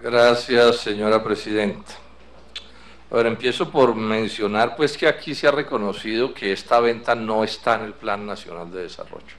Gracias, señora presidenta. A ver, empiezo por mencionar pues que aquí se ha reconocido que esta venta no está en el Plan Nacional de Desarrollo.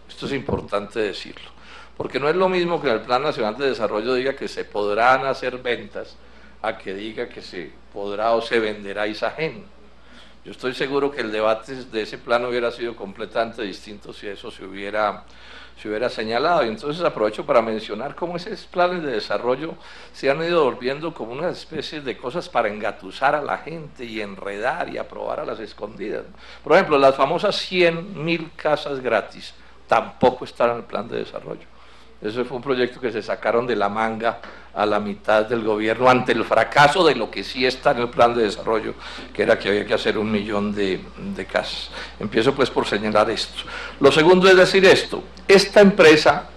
Esto es importante decirlo, porque no es lo mismo que en el Plan Nacional de Desarrollo diga que se podrán hacer ventas a que diga que se podrá o se venderá Isagen. Yo estoy seguro que el debate de ese plan hubiera sido completamente distinto si eso se hubiera señalado. Y entonces aprovecho para mencionar cómo esos planes de desarrollo se han ido volviendo como una especie de cosas para engatusar a la gente y enredar y aprobar a las escondidas. Por ejemplo, las famosas 100.000 casas gratis tampoco están en el plan de desarrollo. Eso fue un proyecto que se sacaron de la manga a la mitad del gobierno ante el fracaso de lo que sí está en el plan de desarrollo, que era que había que hacer 1 millón de casas. Empiezo pues por señalar esto. Lo segundo es decir esto: esta empresa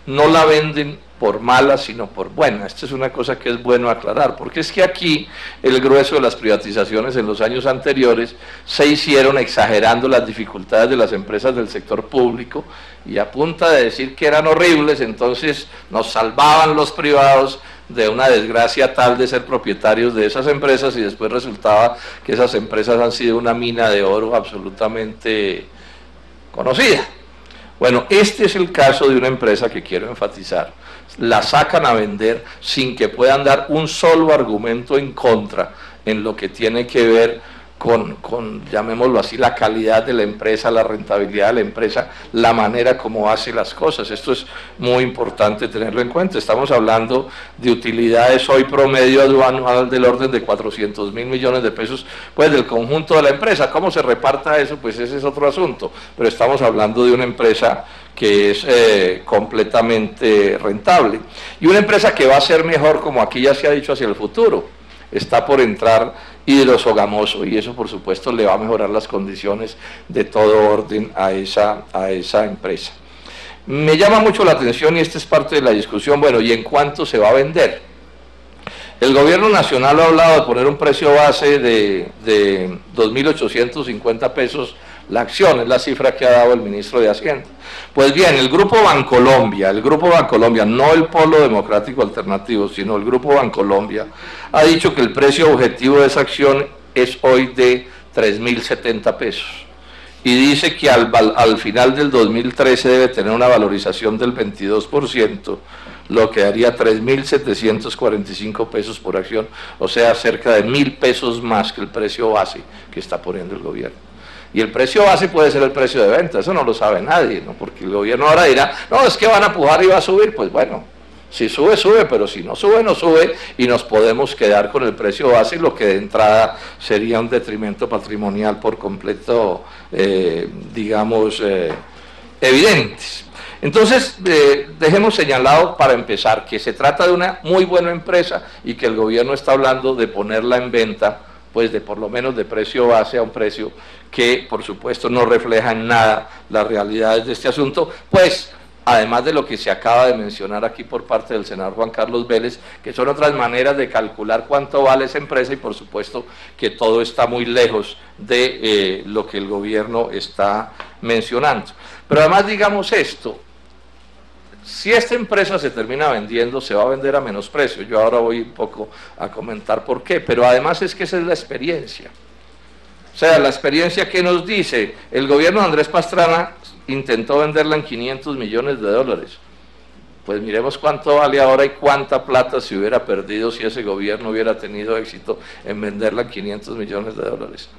no la venden por mala, sino por buena. Esta es una cosa que es bueno aclarar, porque es que aquí el grueso de las privatizaciones en los años anteriores se hicieron exagerando las dificultades de las empresas del sector público, y a punta de decir que eran horribles, entonces nos salvaban los privados de una desgracia tal de ser propietarios de esas empresas, y después resultaba que esas empresas han sido una mina de oro absolutamente conocida. Bueno, este es el caso de una empresa que quiero enfatizar. La sacan a vender sin que puedan dar un solo argumento en contra en lo que tiene que ver con, llamémoslo así, la calidad de la empresa, la rentabilidad de la empresa, la manera como hace las cosas. Esto es muy importante tenerlo en cuenta. Estamos hablando de utilidades hoy promedio anual del orden de 400.000 millones de pesos, pues del conjunto de la empresa. ¿Cómo se reparta eso? Pues ese es otro asunto, pero estamos hablando de una empresa que es completamente rentable, y una empresa que va a ser mejor, como aquí ya se ha dicho, hacia el futuro. Está por entrar Hidrosogamoso, y eso por supuesto le va a mejorar las condiciones de todo orden a esa empresa. Me llama mucho la atención, y esta es parte de la discusión, bueno, ¿y en cuánto se va a vender? El gobierno nacional ha hablado de poner un precio base de 2.850 pesos la acción, es la cifra que ha dado el ministro de Hacienda. Pues bien, el Grupo Bancolombia, no el Polo Democrático Alternativo, sino el Grupo Bancolombia, ha dicho que el precio objetivo de esa acción es hoy de 3.070 pesos. Y dice que al final del 2013 debe tener una valorización del 22%, lo que daría 3.745 pesos por acción, o sea, cerca de 1.000 pesos más que el precio base que está poniendo el gobierno. Y el precio base puede ser el precio de venta, eso no lo sabe nadie, ¿no? Porque el gobierno ahora dirá, no, es que van a pujar y va a subir. Pues bueno, si sube, sube, pero si no sube, no sube, y nos podemos quedar con el precio base, lo que de entrada sería un detrimento patrimonial por completo, digamos, evidentes. Entonces, dejemos señalado para empezar que se trata de una muy buena empresa, y que el gobierno está hablando de ponerla en venta, pues de por lo menos de precio base a un precio que por supuesto no refleja en nada las realidades de este asunto, pues además de lo que se acaba de mencionar aquí por parte del senador Juan Carlos Vélez, que son otras maneras de calcular cuánto vale esa empresa, y por supuesto que todo está muy lejos de lo que el gobierno está mencionando. Pero además, digamos esto: si esta empresa se termina vendiendo, se va a vender a menos precio. Yo ahora voy un poco a comentar por qué, pero además es que esa es la experiencia. O sea, la experiencia que nos dice, el gobierno de Andrés Pastrana intentó venderla en 500 millones de dólares. Pues miremos cuánto vale ahora y cuánta plata se hubiera perdido si ese gobierno hubiera tenido éxito en venderla en 500 millones de dólares.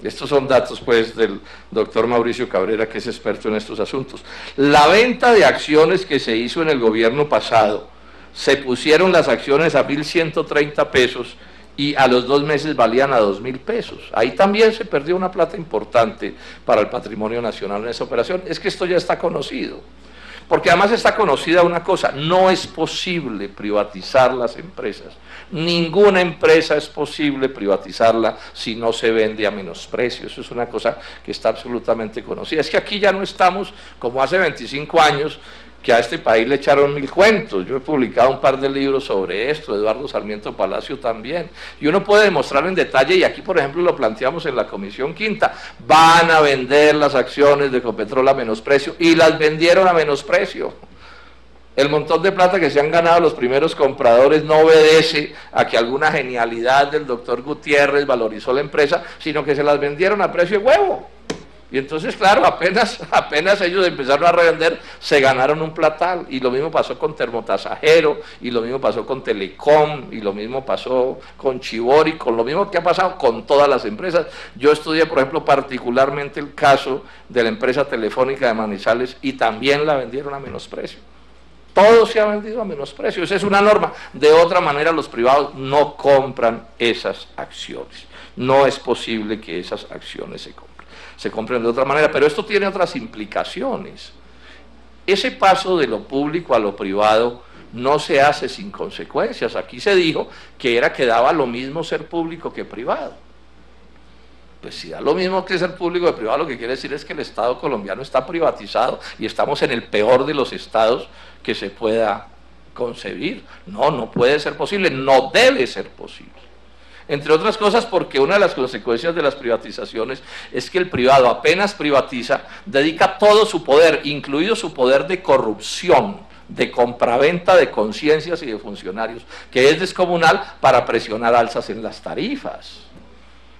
Estos son datos pues del doctor Mauricio Cabrera, que es experto en estos asuntos. La venta de acciones que se hizo en el gobierno pasado, se pusieron las acciones a 1.130 pesos y a los 2 meses valían a 2.000 pesos. Ahí también se perdió una plata importante para el patrimonio nacional en esa operación. Es que esto ya está conocido. Porque además está conocida una cosa: no es posible privatizar las empresas. Ninguna empresa es posible privatizarla si no se vende a menosprecio. Eso es una cosa que está absolutamente conocida. Es que aquí ya no estamos como hace 25 años, que a este país le echaron 1000 cuentos. Yo he publicado un par de libros sobre esto, Eduardo Sarmiento Palacio también, y uno puede demostrar en detalle, y aquí por ejemplo lo planteamos en la Comisión Quinta: van a vender las acciones de Ecopetrol a menosprecio, y las vendieron a menosprecio. El montón de plata que se han ganado los primeros compradores no obedece a que alguna genialidad del doctor Gutiérrez valorizó la empresa, sino que se las vendieron a precio de huevo. Y entonces, claro, apenas ellos empezaron a revender, se ganaron un platal. Y lo mismo pasó con Termotasajero, y lo mismo pasó con Telecom, y lo mismo pasó con Chivori, con lo mismo que ha pasado con todas las empresas. Yo estudié, por ejemplo, particularmente el caso de la empresa telefónica de Manizales, y también la vendieron a menosprecio. Todo se ha vendido a menosprecio, esa es una norma. De otra manera, los privados no compran esas acciones. No es posible que esas acciones se compren de otra manera, pero esto tiene otras implicaciones. Ese paso de lo público a lo privado no se hace sin consecuencias. Aquí se dijo que daba lo mismo ser público que privado. Pues si da lo mismo que ser público que privado, lo que quiere decir es que el Estado colombiano está privatizado y estamos en el peor de los estados que se pueda concebir. No, no puede ser posible, no debe ser posible. Entre otras cosas porque una de las consecuencias de las privatizaciones es que el privado apenas privatiza, dedica todo su poder, incluido su poder de corrupción, de compraventa de conciencias y de funcionarios, que es descomunal, para presionar alzas en las tarifas.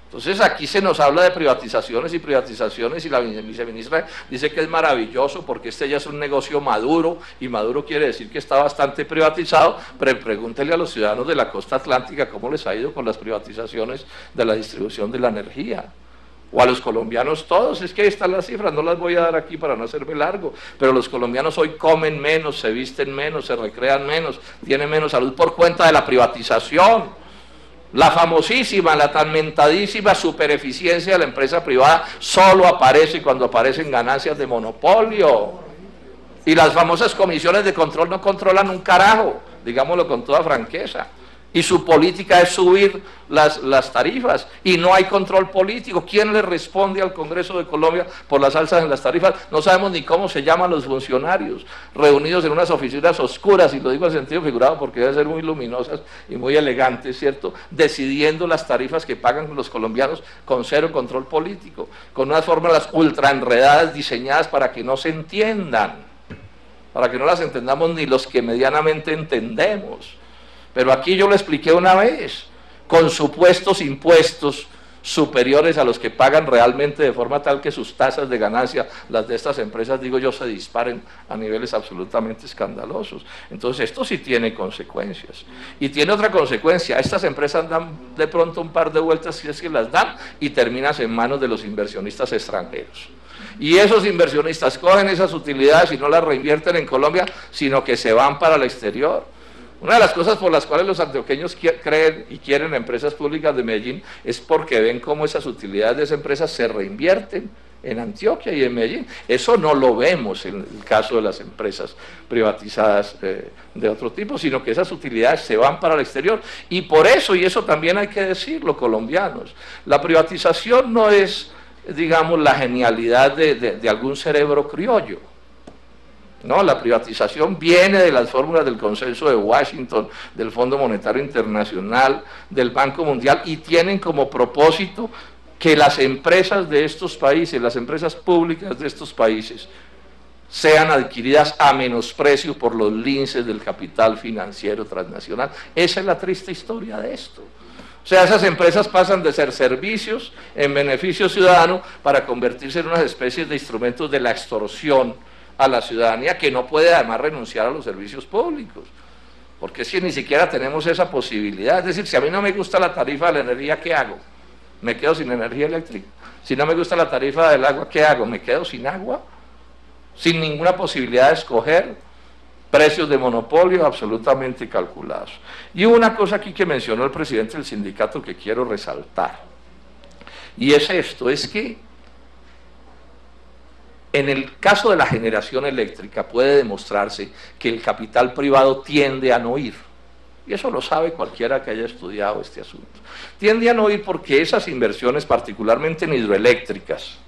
Entonces aquí se nos habla de privatizaciones y la viceministra dice que es maravilloso porque este ya es un negocio maduro, y maduro quiere decir que está bastante privatizado, pero pregúntele a los ciudadanos de la costa atlántica cómo les ha ido con las privatizaciones de la distribución de la energía, o a los colombianos todos. Es que ahí están las cifras, no las voy a dar aquí para no hacerme largo, pero los colombianos hoy comen menos, se visten menos, se recrean menos, tienen menos salud por cuenta de la privatización. La famosísima, la tan mentadísima supereficiencia de la empresa privada solo aparece cuando aparecen ganancias de monopolio. Y las famosas comisiones de control no controlan un carajo, digámoslo con toda franqueza. Y su política es subir las tarifas, y no hay control político. ¿Quién le responde al Congreso de Colombia por las alzas en las tarifas? No sabemos ni cómo se llaman los funcionarios, reunidos en unas oficinas oscuras, y lo digo en sentido figurado porque deben ser muy luminosas y muy elegantes, ¿cierto?, decidiendo las tarifas que pagan los colombianos con cero control político, con unas fórmulas ultra enredadas diseñadas para que no se entiendan, para que no las entendamos ni los que medianamente entendemos. Pero aquí yo lo expliqué una vez, con supuestos impuestos superiores a los que pagan realmente, de forma tal que sus tasas de ganancia, las de estas empresas, digo yo, se disparen a niveles absolutamente escandalosos. Entonces esto sí tiene consecuencias. Y tiene otra consecuencia: estas empresas dan de pronto un par de vueltas, si es que las dan, y terminas en manos de los inversionistas extranjeros. Y esos inversionistas cogen esas utilidades y no las reinvierten en Colombia, sino que se van para el exterior. Una de las cosas por las cuales los antioqueños creen y quieren empresas públicas de Medellín es porque ven cómo esas utilidades de esas empresas se reinvierten en Antioquia y en Medellín. Eso no lo vemos en el caso de las empresas privatizadas de otro tipo, sino que esas utilidades se van para el exterior. Y por eso, y eso también hay que decirlo, colombianos, la privatización no es, digamos, la genialidad de algún cerebro criollo. No, la privatización viene de las fórmulas del Consenso de Washington, del Fondo Monetario Internacional, del Banco Mundial, y tienen como propósito que las empresas de estos países, las empresas públicas de estos países, sean adquiridas a menosprecio por los linces del capital financiero transnacional. Esa es la triste historia de esto. O sea, esas empresas pasan de ser servicios en beneficio ciudadano para convertirse en unas especies de instrumentos de la extorsión a la ciudadanía, que no puede además renunciar a los servicios públicos, porque si ni siquiera tenemos esa posibilidad. Es decir, si a mí no me gusta la tarifa de la energía, ¿qué hago? Me quedo sin energía eléctrica. Si no me gusta la tarifa del agua, ¿qué hago? Me quedo sin agua, sin ninguna posibilidad de escoger, precios de monopolio absolutamente calculados. Y una cosa aquí que mencionó el presidente del sindicato que quiero resaltar, y es esto: es que en el caso de la generación eléctrica puede demostrarse que el capital privado tiende a no ir, y eso lo sabe cualquiera que haya estudiado este asunto. Tiende a no ir porque esas inversiones, particularmente en hidroeléctricas,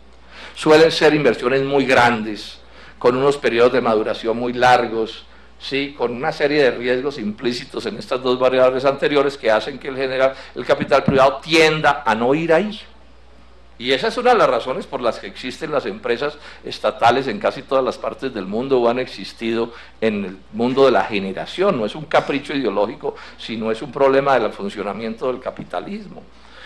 suelen ser inversiones muy grandes, con unos periodos de maduración muy largos, ¿sí?, con una serie de riesgos implícitos en estas dos variables anteriores que hacen que el capital privado tienda a no ir ahí. Y esa es una de las razones por las que existen las empresas estatales en casi todas las partes del mundo o han existido en el mundo de la generación. No es un capricho ideológico, sino es un problema del funcionamiento del capitalismo.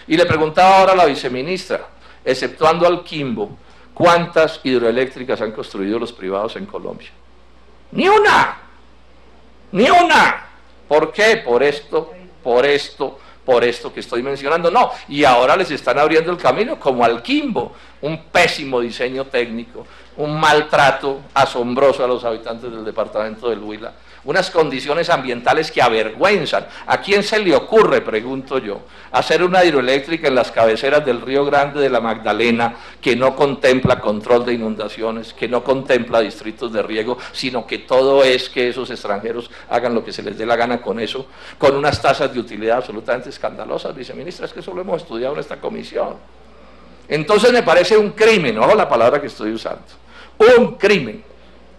Y le preguntaba ahora a la viceministra, exceptuando al Quimbo, ¿cuántas hidroeléctricas han construido los privados en Colombia? ¡Ni una! ¡Ni una! ¿Por qué? Por esto que estoy mencionando. No, y ahora les están abriendo el camino, como al Quimbo, un pésimo diseño técnico, un maltrato asombroso a los habitantes del departamento del Huila, unas condiciones ambientales que avergüenzan. ¿A quién se le ocurre, pregunto yo, hacer una hidroeléctrica en las cabeceras del Río Grande de la Magdalena, que no contempla control de inundaciones, que no contempla distritos de riego, sino que todo es que esos extranjeros hagan lo que se les dé la gana con eso, con unas tasas de utilidad absolutamente escandalosas? Viceministra, es que eso lo hemos estudiado en esta comisión. Entonces me parece un crimen, ojo la palabra que estoy usando, un crimen,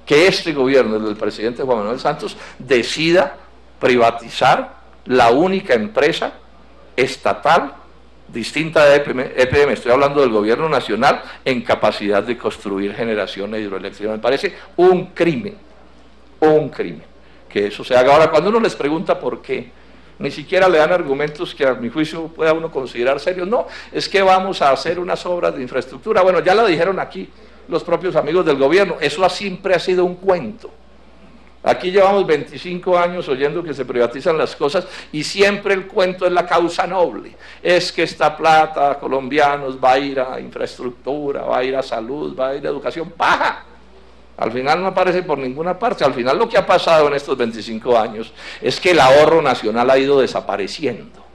que este gobierno, el del presidente Juan Manuel Santos, decida privatizar la única empresa estatal, distinta de EPM, estoy hablando del gobierno nacional, en capacidad de construir generación hidroeléctrica. Me parece un crimen que eso se haga. Ahora, cuando uno les pregunta por qué, ni siquiera le dan argumentos que a mi juicio pueda uno considerar serios. No, es que vamos a hacer unas obras de infraestructura. Bueno, ya lo dijeron aquí los propios amigos del gobierno, eso siempre ha sido un cuento. Aquí llevamos 25 años oyendo que se privatizan las cosas y siempre el cuento es la causa noble. Es que esta plata, colombianos, va a ir a infraestructura, va a ir a salud, va a ir a educación. ¡Paja! Al final no aparece por ninguna parte. Al final lo que ha pasado en estos 25 años es que el ahorro nacional ha ido desapareciendo.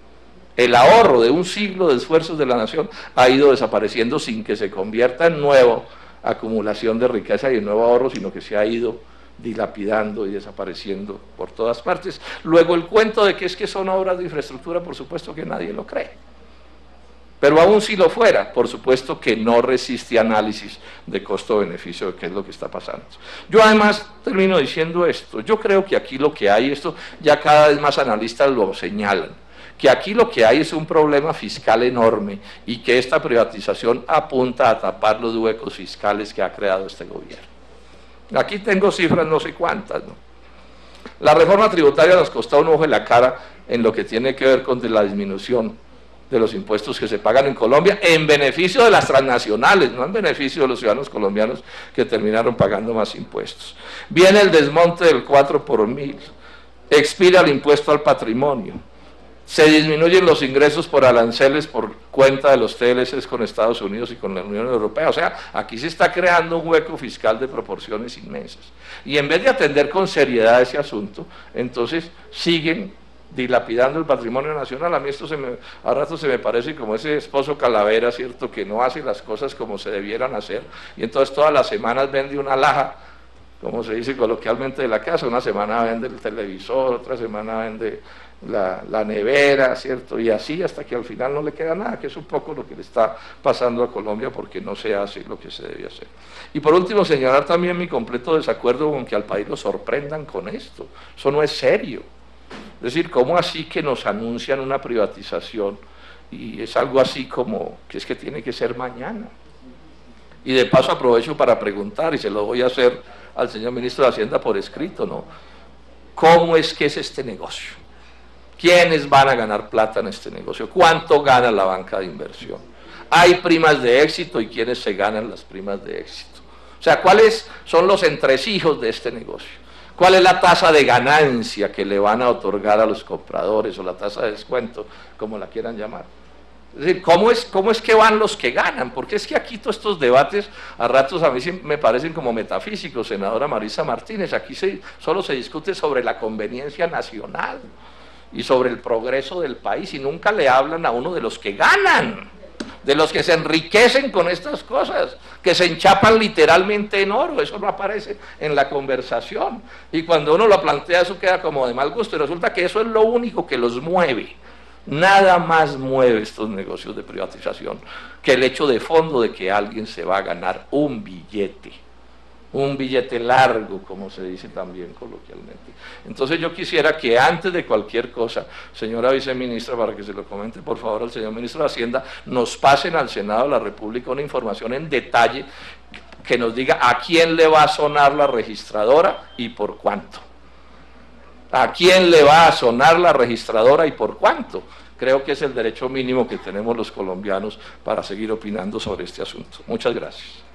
El ahorro de un siglo de esfuerzos de la nación ha ido desapareciendo sin que se convierta en nueva acumulación de riqueza y en nuevo ahorro, sino que se ha ido dilapidando y desapareciendo por todas partes. Luego el cuento de que es que son obras de infraestructura, por supuesto que nadie lo cree. Pero aún si lo fuera, por supuesto que no resiste análisis de costo-beneficio de qué es lo que está pasando. Yo además termino diciendo esto, yo creo que aquí lo que hay, esto ya cada vez más analistas lo señalan, que aquí lo que hay es un problema fiscal enorme y que esta privatización apunta a tapar los huecos fiscales que ha creado este gobierno. Aquí tengo cifras no sé cuántas, ¿no? La reforma tributaria nos costó un ojo en la cara en lo que tiene que ver con la disminución de los impuestos que se pagan en Colombia en beneficio de las transnacionales, no en beneficio de los ciudadanos colombianos que terminaron pagando más impuestos. Viene el desmonte del 4 por 1000, expira el impuesto al patrimonio, se disminuyen los ingresos por aranceles por cuenta de los TLCs con Estados Unidos y con la Unión Europea. O sea, aquí se está creando un hueco fiscal de proporciones inmensas. Y en vez de atender con seriedad ese asunto, entonces siguen dilapidando el patrimonio nacional. A mí esto a ratos se me parece como ese esposo calavera, ¿cierto?, que no hace las cosas como se debieran hacer, y entonces todas las semanas vende una alhaja, como se dice coloquialmente, de la casa. Una semana vende el televisor, otra semana vende la nevera, ¿cierto? Y así hasta que al final no le queda nada, que es un poco lo que le está pasando a Colombia porque no se hace lo que se debe hacer. Y por último, señalar también mi completo desacuerdo con que al país lo sorprendan con esto. Eso no es serio. Es decir, ¿cómo así que nos anuncian una privatización? Y es algo así como que es que tiene que ser mañana. Y de paso aprovecho para preguntar, y se lo voy a hacer al señor ministro de Hacienda por escrito, ¿no? ¿Cómo es que es este negocio? ¿Quiénes van a ganar plata en este negocio? ¿Cuánto gana la banca de inversión? ¿Hay primas de éxito y quiénes se ganan las primas de éxito? O sea, ¿cuáles son los entresijos de este negocio? ¿Cuál es la tasa de ganancia que le van a otorgar a los compradores o la tasa de descuento, como la quieran llamar? Es decir, ¿cómo es que van los que ganan? Porque es que aquí todos estos debates a ratos a mí me parecen como metafísicos, senadora Marisa Martínez. Aquí solo se discute sobre la conveniencia nacional y sobre el progreso del país, y nunca le hablan a uno de los que ganan, de los que se enriquecen con estas cosas, que se enchapan literalmente en oro. Eso no aparece en la conversación, y cuando uno lo plantea eso queda como de mal gusto, y resulta que eso es lo único que los mueve. Nada más mueve estos negocios de privatización que el hecho de fondo de que alguien se va a ganar un billete. un billete largo, como se dice también coloquialmente. Entonces yo quisiera que antes de cualquier cosa, señora viceministra, para que se lo comente por favor al señor ministro de Hacienda, nos pasen al Senado de la República una información en detalle que nos diga a quién le va a sonar la registradora y por cuánto. ¿A quién le va a sonar la registradora y por cuánto? Creo que es el derecho mínimo que tenemos los colombianos para seguir opinando sobre este asunto. Muchas gracias.